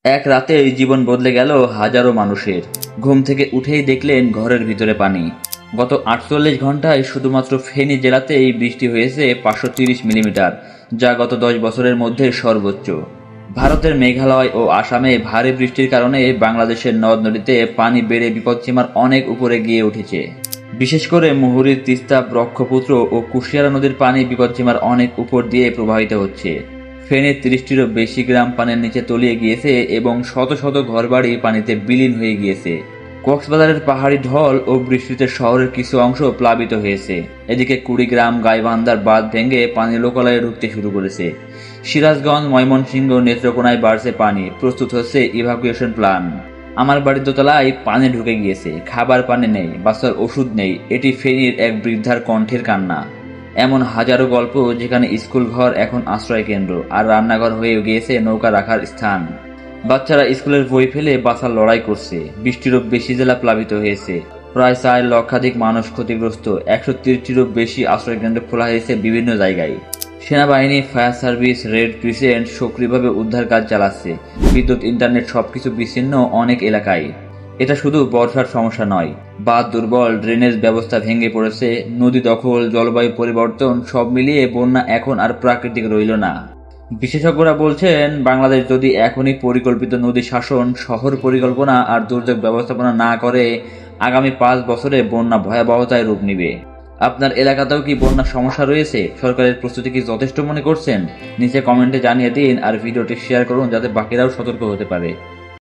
এক রাতেই জীবন বদলে গেল হাজারো মানুষের। ঘুম থেকে উঠেই দেখলেন ঘরের ভিতরে পানি। গত ৪৮ ঘন্টায় শুধুমাত্র ফেনী জেলাতেই বৃষ্টি হয়েছে ৫৩০ মিলিমিটার, যা গত ১০ বছরের মধ্যে সর্বোচ্চ। ভারতের মেঘালয় ও আসামে ভারী বৃষ্টির কারণে বাংলাদেশের নদ নদীতে পানি বেড়ে বিপদসীমার অনেক উপরে গিয়ে উঠেছে। বিশেষ করে মুহুরীর, তিস্তা, ব্রহ্মপুত্র ও কুশিয়ারা নদীর পানি বিপদসীমার অনেক উপর দিয়ে প্রবাহিত হচ্ছে। ফেনীর ৩০টিরও বেশি গ্রাম পানির নিচে তলিয়ে গিয়েছে এবং শত শত ঘরবাড়ি পানিতে বিলীন হয়ে গিয়েছে। কক্সবাজারের পাহাড়ি ঢল ও বৃষ্টিতে শহরের কিছু অংশ প্লাবিত হয়েছে। এদিকে কুড়িগ্রাম, গাইবান্ধার বাঁধ ভেঙে পানি লোকালয়ে ঢুকতে শুরু করেছে। সিরাজগঞ্জ, ময়মনসিংহ, নেত্রকোনায় বাড়ছে পানি, প্রস্তুত হচ্ছে ইভাকুয়েশন প্ল্যান। আমার বাড়ির দোতলায় পানি ঢুকে গিয়েছে, খাবার পানি নেই, বাচ্চার ওষুধ নেই। এটি ফেনীর এক বৃদ্ধার কণ্ঠের কান্না। এমন হাজারো গল্প যেখানে স্কুল ঘর এখন আশ্রয় কেন্দ্র, আর রান্নাঘর হয়ে গিয়েছে নৌকা রাখার স্থান। বাচ্চারা স্কুলের বই ফেলে বাঁচার লড়াই করছে। বৃষ্টিরও বেশি জেলা প্লাবিত হয়েছে, প্রায় ৪ লক্ষাধিক মানুষ ক্ষতিগ্রস্ত। ১৩০টিরও বেশি আশ্রয়কেন্দ্র খোলা হয়েছে বিভিন্ন জায়গায়। সেনাবাহিনী, ফায়ার সার্ভিস, রেড ক্রিসেন্ট সক্রিয়ভাবে উদ্ধার কাজ চালাচ্ছে। বিদ্যুৎ, ইন্টারনেট সবকিছু বিচ্ছিন্ন অনেক এলাকায়। এটা শুধু বর্ষার সমস্যা নয়, বাঁধ দুর্বল, ড্রেনেজ ব্যবস্থা ভেঙে পড়েছে, নদী দখল, জলবায়ু পরিবর্তন সব মিলিয়ে বন্যা এখন আর প্রাকৃতিক রইল না। বিশেষজ্ঞরা বলছেন, বাংলাদেশ যদি এখনই পরিকল্পিত নদী শাসন, শহর পরিকল্পনা আর দুর্যোগ ব্যবস্থাপনা না করে, আগামী ৫ বছরে বন্যা ভয়াবহতায় রূপ নেবে। আপনার এলাকাতেও কি বন্যার সমস্যা রয়েছে? সরকারের প্রস্তুতি কি যথেষ্ট মনে করছেন? নিচে কমেন্টে জানিয়ে দিন আর ভিডিওটি শেয়ার করুন যাতে বাকিরাও সতর্ক হতে পারে।